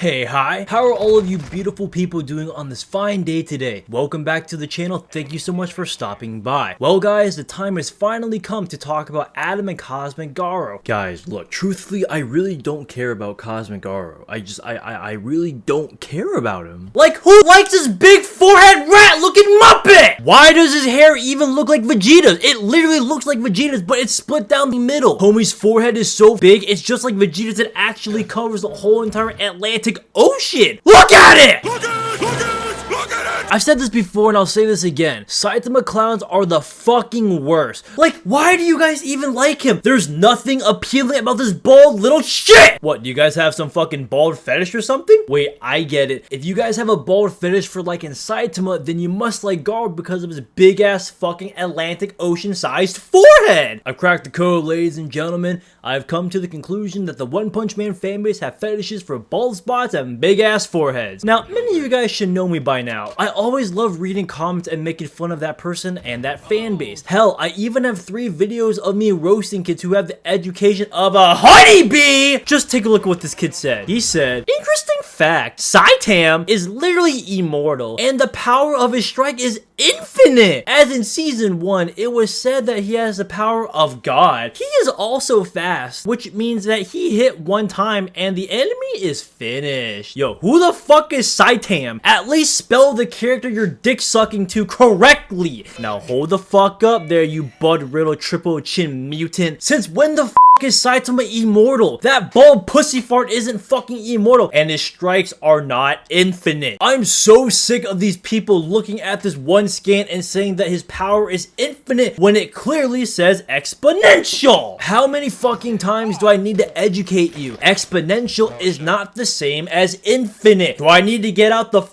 Hey, hi, how are all of you beautiful people doing on this fine day today? Welcome back to the channel. Thank you so much for stopping by. Well guys, the time has finally come to talk about Adam and Cosmic Garou. Guys, look, truthfully, I really don't care about Cosmic Garou. I really don't care about him. Like, who likes this big forehead rat looking muppet? Why does his hair even look like Vegeta's? It literally looks like Vegeta's, but it's split down the middle. Homie's forehead is so big, it's just like Vegeta's. It actually covers the whole entire Atlantic Ocean. Look at it! Look at it! Look at it! Look at it! I've said this before and I'll say this again. Saitama clowns are the fucking worst. Like, why do you guys even like him? There's nothing appealing about this bald little shit! What, do you guys have some fucking bald fetish or something? Wait, I get it. If you guys have a bald fetish for liking Saitama, then you must like Garou because of his big ass fucking Atlantic Ocean sized forehead! I've cracked the code, ladies and gentlemen. I've come to the conclusion that the One-Punch-Man fanbase have fetishes for bald spots and big ass foreheads. Now, many of you guys should know me by now. I always love reading comments and making fun of that person and that fan base. Hell, I even have 3 videos of me roasting kids who have the education of a honeybee! Just take a look at what this kid said. He said, interesting fact, Saitam is literally immortal and the power of his strike is infinite. As in season 1, it was said that he has the power of God. He is also fast, which means that he hit one time and the enemy is finished. Yo, who the fuck is Saitam? At least spell the character you're dick sucking to correctly. Now hold the fuck up there, you bud riddle triple chin mutant. Since when the is Saitama immortal? That bald pussy fart isn't fucking immortal and his strikes are not infinite. I'm so sick of these people looking at this one scan and saying that his power is infinite when it clearly says exponential. How many fucking times do I need to educate you? Exponential is not the same as infinite. Do I need to get out the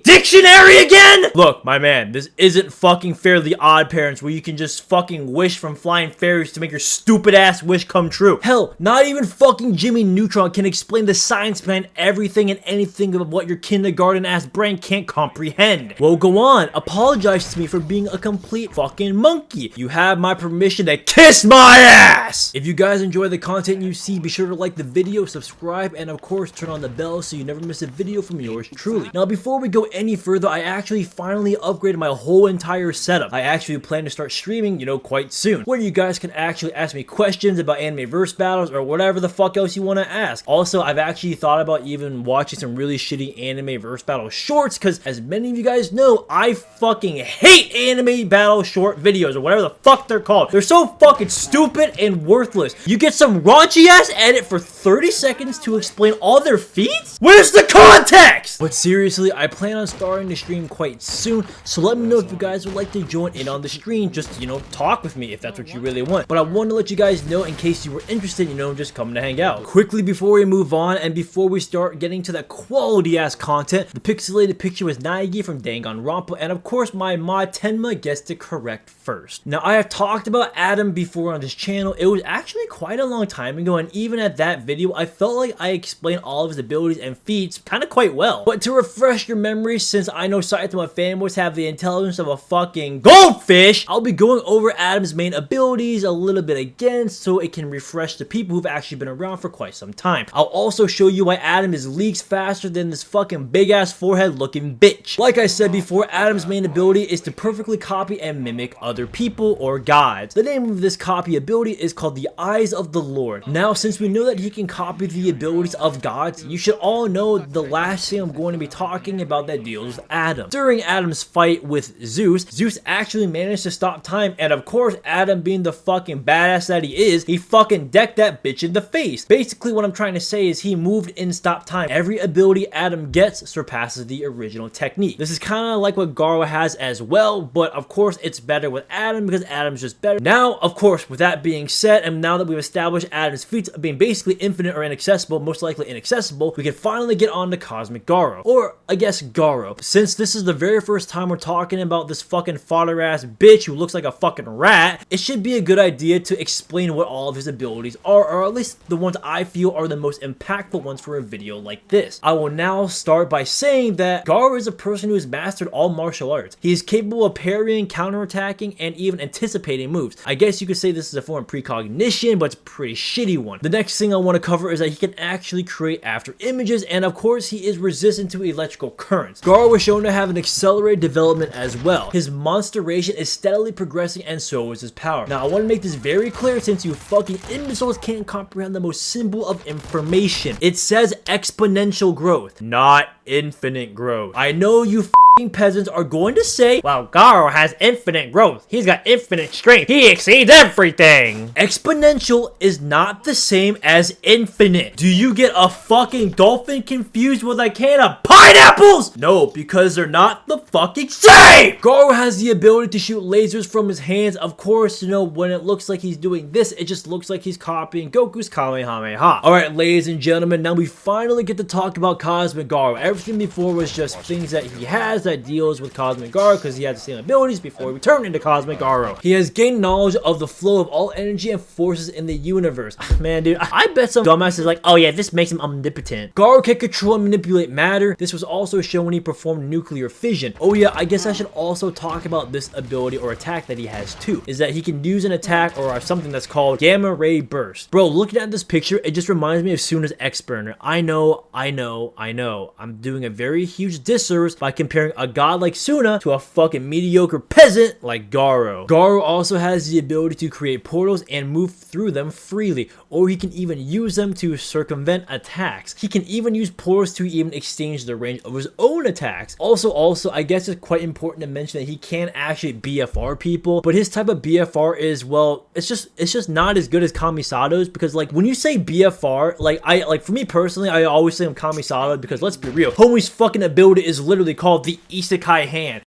dictionary again? Look, my man, this isn't fucking Fairly Odd Parents where you can just fucking wish from flying fairies to make your stupid ass wish come true. Hell, not even fucking Jimmy Neutron can explain the science behind everything and anything of what your kindergarten ass brain can't comprehend. Well, go on, apologize to me for being a complete fucking monkey. You have my permission to kiss my ass! If you guys enjoy the content you see, be sure to like the video, subscribe, and of course turn on the bell so you never miss a video from yours truly. Now, before we go any further, I actually finally upgraded my whole entire setup. I actually plan to start streaming, quite soon, where you guys can actually ask me questions about anime verse battles or whatever the fuck else you want to ask. Also, I've actually thought about even watching some really shitty anime verse battle shorts because, as many of you guys know, I fucking hate anime battle short videos or whatever the fuck they're called. They're so fucking stupid and worthless. You get some raunchy ass edit for 30 seconds to explain all their feats? Where's the context? But seriously, I plan on starting the stream quite soon, so let me know if you guys would like to join in on the stream. Just, talk with me if that's what you really want. But I want to let you guys know in case you were interested, just coming to hang out. Quickly before we move on and before we start getting to that quality ass content, the pixelated picture was Naegi from Danganronpa, and of course my mod Tenma gets it correct first. Now, I have talked about Adam before on this channel. It was actually quite a long time ago, and even at that video, I felt like I explained all of his abilities and feats kind of quite well. But to refresh your memories, since I know Saitama fanboys have the intelligence of a fucking goldfish, I'll be going over Adam's main abilities a little bit again so it can refresh the people who've actually been around for quite some time. I'll also show you why Adam is leagues faster than this fucking big ass forehead looking bitch. Like I said before, Adam's main ability is to perfectly copy and mimic other people or gods. The name of this copy ability is called the Eyes of the Lord. Now, since we know that he can copy the abilities of gods, you should all know the last thing I'm going to be talking about that deals with Adam. During Adam's fight with Zeus, Zeus actually managed to stop time, and of course, Adam being the fucking badass that he is, he fucking decked that bitch in the face. Basically, what I'm trying to say is he moved in stop time. Every ability Adam gets surpasses the original technique. This is kind of like what Garou has as well, but of course, it's better with Adam because Adam's just better. Now, of course, with that being said, and now that we've established Adam's feats being basically infinite or inaccessible, most likely inaccessible, we can finally get on to Cosmic Garou. Or, I guess address Garou. Since this is the very first time we're talking about this fucking fodder ass bitch who looks like a fucking rat, it should be a good idea to explain what all of his abilities are, or at least the ones I feel are the most impactful ones for a video like this. I will now start by saying that Garou is a person who has mastered all martial arts. He is capable of parrying, counterattacking, and even anticipating moves. I guess you could say this is a form of precognition, but it's a pretty shitty one. The next thing I want to cover is that he can actually create after images, and of course he is resistant to electrical currents. Garou was shown to have an accelerated development as well. His monsteration is steadily progressing, and so is his power. Now I want to make this very clear, since you fucking imbeciles can't comprehend the most simple of information. It says exponential growth, not infinite growth. I know you peasants are going to say, well, Garou has infinite growth. He's got infinite strength. He exceeds everything. Exponential is not the same as infinite. Do you get a fucking dolphin confused with a can of pineapples? No, because they're not the fucking same. Garou has the ability to shoot lasers from his hands. Of course, you know, when it looks like he's doing this, it just looks like he's copying Goku's Kamehameha. Alright, ladies and gentlemen, now we finally get to talk about Cosmic Garou. Everything before was just things that he has that deals with Cosmic Garou because he had the same abilities before he turned into Cosmic Garou. He has gained knowledge of the flow of all energy and forces in the universe. Man, dude, I bet some dumbass is like, oh yeah, this makes him omnipotent. Garou can control and manipulate matter. This was also shown when he performed nuclear fission. Oh yeah, I guess I should also talk about this ability or attack that he has too, is that he can use an attack or something that's called gamma ray burst. Bro, looking at this picture, it just reminds me of Suna's X-Burner. I know. I'm doing a very huge disservice by comparing a god like Suna to a fucking mediocre peasant like Garou. Garou also has the ability to create portals and move through them freely, or he can even use them to circumvent attacks. He can even use portals to even exchange the range of his own attacks. Also, I guess it's quite important to mention that he can actually BFR people, but his type of BFR is, well, it's just not as good as Kamisato's, because like when you say BFR, like for me personally, I always say I'm Kamisato because let's be real, homie's fucking ability is literally called the Isekai hand.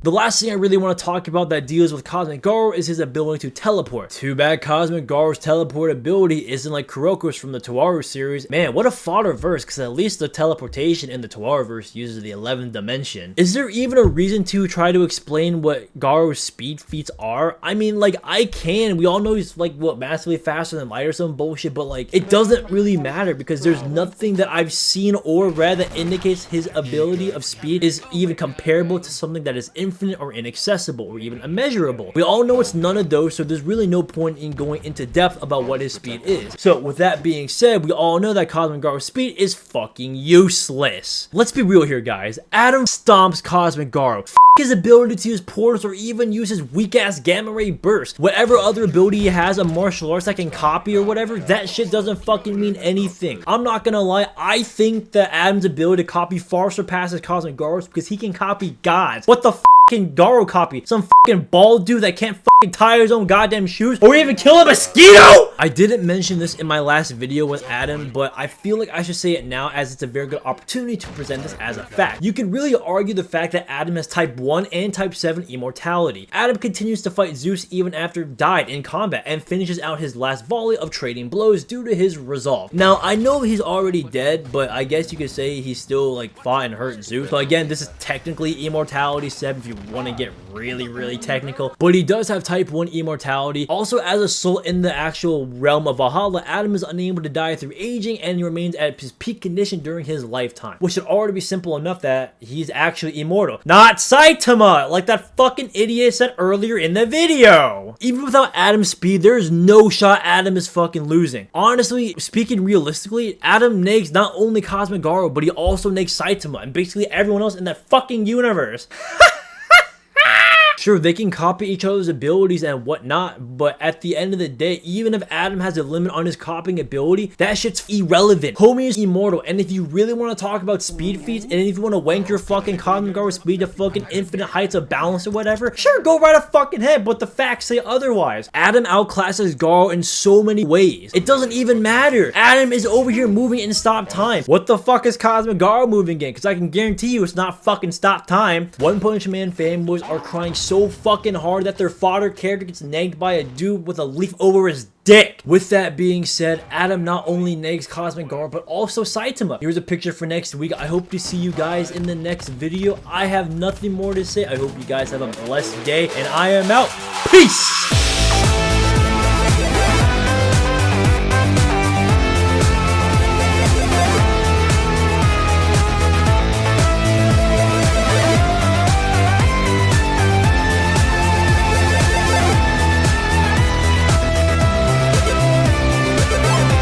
The last thing I really want to talk about that deals with Cosmic Garou is his ability to teleport. Too bad Cosmic Garou's teleport ability isn't like Kuroko's from the Toaru series. Man, what a fodder verse, because at least the teleportation in the Toaru verse uses the 11th dimension. Is there even a reason to try to explain what Garou's speed feats are? I mean, like, I can. We all know he's like, what, massively faster than light or some bullshit, but like, it doesn't really matter because there's nothing that I've seen or read that indicates his ability of speed is even comparable to something that is infinite or inaccessible or even immeasurable. We all know it's none of those, so there's really no point in going into depth about what his speed is. So with that being said, we all know that Cosmic Garou's speed is fucking useless. Let's be real here, guys. Adam stomps Cosmic Garou. His ability to use portals or even use his weak ass gamma ray burst. Whatever other ability he has of martial arts that can copy or whatever, that shit doesn't fucking mean anything. I'm not gonna lie, I think that Adam's ability to copy far surpasses Cosmic Garou's because he can copy gods. What the fucking Garou copy? Some fucking bald dude that can't fucking tie his own goddamn shoes or even kill a mosquito? I didn't mention this in my last video with Adam, but I feel like I should say it now as it's a very good opportunity to present this as a fact. You could really argue the fact that Adam has type 1 and type 7 immortality. Adam continues to fight Zeus even after died in combat and finishes out his last volley of trading blows due to his resolve. Now, I know he's already dead, but I guess you could say he still like fought and hurt Zeus. So again, this is technically immortality 7 if you want to get really technical, but he does have type 1 immortality. Also, as a soul in the actual realm of Valhalla, Adam is unable to die through aging and he remains at his peak condition during his lifetime, which should already be simple enough that he's actually immortal. Not Saitama, like that fucking idiot said earlier in the video. Even without Adam's speed, there's no shot Adam is fucking losing. Honestly, speaking realistically, Adam nags not only Cosmic Garou, but he also nags Saitama and basically everyone else in that fucking universe. Sure, they can copy each other's abilities and whatnot, but at the end of the day, even if Adam has a limit on his copying ability, that shit's irrelevant. Homie is immortal, and if you really want to talk about speed feats, and if you want to wank your fucking Cosmic Garou speed to fucking infinite heights of balance or whatever, sure, go right fucking ahead, but the facts say otherwise. Adam outclasses Garou in so many ways. It doesn't even matter. Adam is over here moving in stop time. What the fuck is Cosmic Garou moving in? Because I can guarantee you it's not fucking stop time. One Punch Man fanboys are crying so fucking hard that their fodder character gets nagged by a dude with a leaf over his dick. With that being said, Adam not only negs Cosmic Garou, but also Saitama. Here's a picture for next week. I hope to see you guys in the next video. I have nothing more to say. I hope you guys have a blessed day, and I am out. Peace!